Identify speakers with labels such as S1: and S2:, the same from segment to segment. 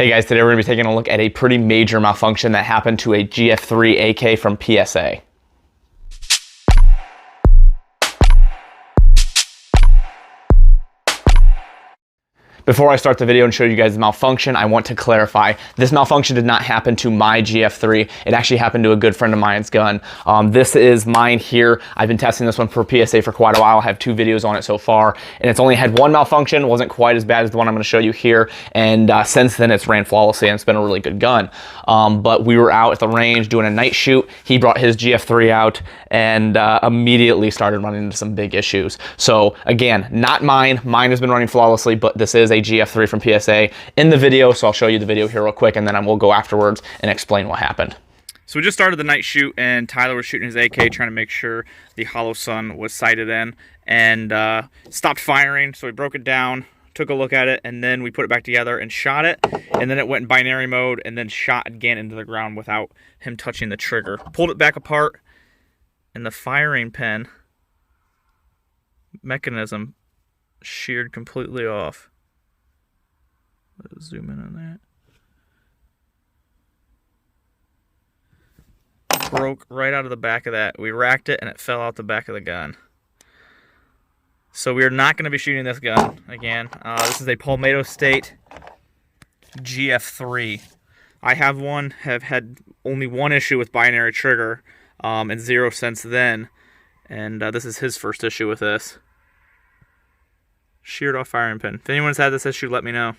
S1: Hey guys, today we're going to be taking a look at a pretty major malfunction that happened to a GF3 AK from PSA. Before I start the video and show you guys the malfunction, I want to clarify, this malfunction did not happen to my GF3. It actually happened to a good friend of mine's gun. This is mine here. I've been testing this one for PSA for quite a while. I have 2 videos on it so far, and it's only had 1 malfunction. It wasn't quite as bad as the one I'm gonna show you here, and since then it's ran flawlessly and it's been a really good gun. But we were out at the range doing a night shoot. He brought his GF3 out and immediately started running into some big issues. So again, not mine. Mine has been running flawlessly, but this is a GF3 from PSA in the video, so I'll show you the video here real quick and then I will go afterwards and explain what happened.
S2: So we just started the night shoot and Tyler was shooting his AK trying to make sure the hollow sun was sighted in, and stopped firing, so we broke it down, took a look at it, and then we put it back together and shot it, and then it went in binary mode and then shot again into the ground without him touching the trigger. Pulled it back apart and the firing pin mechanism sheared completely off. Let's zoom in on that. Broke right out of the back of that. We racked it and it fell out the back of the gun. So we are not going to be shooting this gun again. This is a Palmetto State GF3. I have had only 1 issue with binary trigger, and 0 since then. And this is his first issue with this. Sheared off firing pin. If anyone's had this issue, let me know.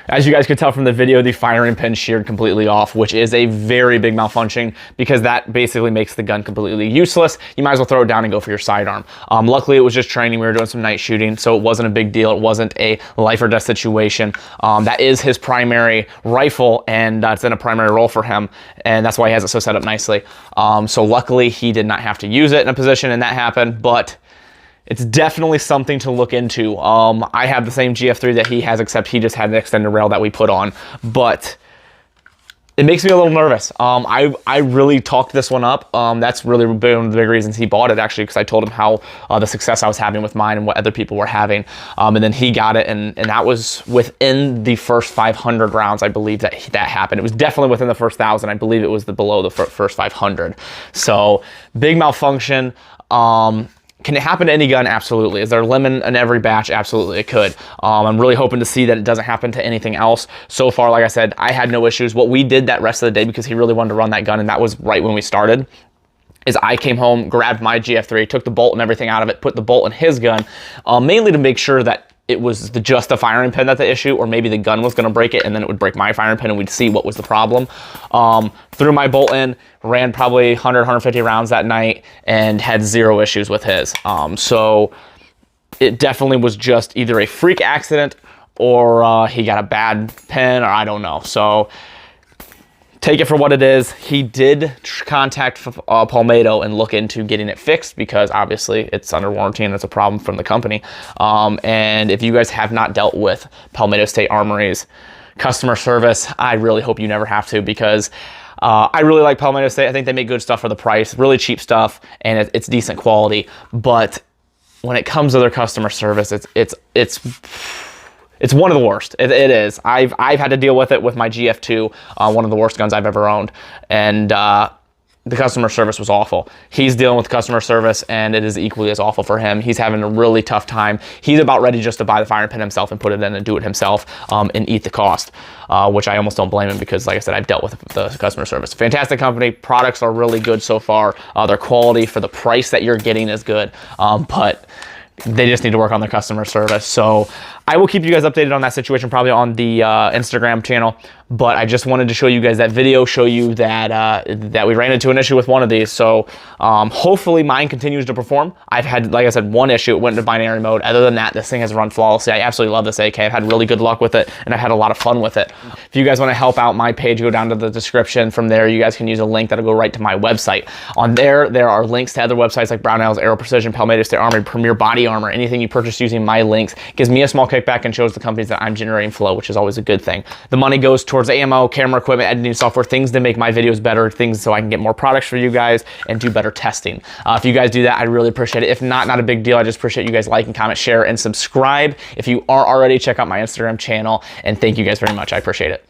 S1: As you guys could tell from the video, the firing pin sheared completely off, which is a very big malfunction because that basically makes the gun completely useless. You might as well throw it down and go for your sidearm. Luckily, it was just training. We were doing some night shooting, so it wasn't a big deal. It wasn't a life or death situation. That is his primary rifle, and it's in a primary role for him, and that's why he has it so set up nicely. So luckily, he did not have to use it in a position, and that happened, but it's definitely something to look into. I have the same GF3 that he has, except he just had an extended rail that we put on, but it makes me a little nervous. I really talked this one up. That's really one of the big reasons he bought it, actually, because I told him how the success I was having with mine and what other people were having. And then he got it, and that was within the first 500 rounds, I believe, that happened. It was definitely within the first 1,000. I believe it was below the first 500. So big malfunction. Can it happen to any gun? Absolutely. Is there a lemon in every batch? Absolutely, it could. I'm really hoping to see that it doesn't happen to anything else. So far, like I said, I had no issues. What we did that rest of the day, because he really wanted to run that gun, and that was right when we started, is I came home, grabbed my GF3, took the bolt and everything out of it, put the bolt in his gun, mainly to make sure that it was just the firing pin that's the issue, or maybe the gun was going to break it and then it would break my firing pin and we'd see what was the problem. Threw my bolt in, ran probably 100, 150 rounds that night and had 0 issues with his. So it definitely was just either a freak accident or he got a bad pin, or I don't know. So take it for what it is. He did contact Palmetto and look into getting it fixed because obviously it's under warranty and it's a problem from the company. And if you guys have not dealt with Palmetto State Armory's customer service, I really hope you never have to, because I really like Palmetto State. I think they make good stuff for the price, really cheap stuff, and it's decent quality. But when it comes to their customer service, it's one of the worst. It is. I've had to deal with it with my GF2, one of the worst guns I've ever owned, and the customer service was awful. He's dealing with customer service, and it is equally as awful for him. He's having a really tough time. He's about ready just to buy the firing pin himself and put it in and do it himself, and eat the cost, which I almost don't blame him, because like I said, I've dealt with the customer service. Fantastic company. Products are really good so far. Their quality for the price that you're getting is good, but they just need to work on their customer service. So I will keep you guys updated on that situation, probably on the Instagram channel. But I just wanted to show you guys that video, show you that that we ran into an issue with one of these. So hopefully mine continues to perform. I've had, like I said, 1 issue. It went into binary mode. Other than that, this thing has run flawlessly. I absolutely love this AK. I've had really good luck with it, and I've had a lot of fun with it. If you guys want to help out my page, go down to the description. From there, you guys can use a link that'll go right to my website. On there are links to other websites like Brownells, Aero Precision, Palmetto State Armory, Premier Body Armor. Anything you purchase using my links gives me a small kickback and shows the companies that I'm generating flow, which is always a good thing. The money goes towards ammo, camera equipment, editing software, things to make my videos better, things so I can get more products for you guys and do better testing. If you guys do that, I really appreciate it. If not, not a big deal. I just appreciate you guys liking, comment, share, and subscribe. If you are already, check out my Instagram channel, and thank you guys very much. I appreciate it.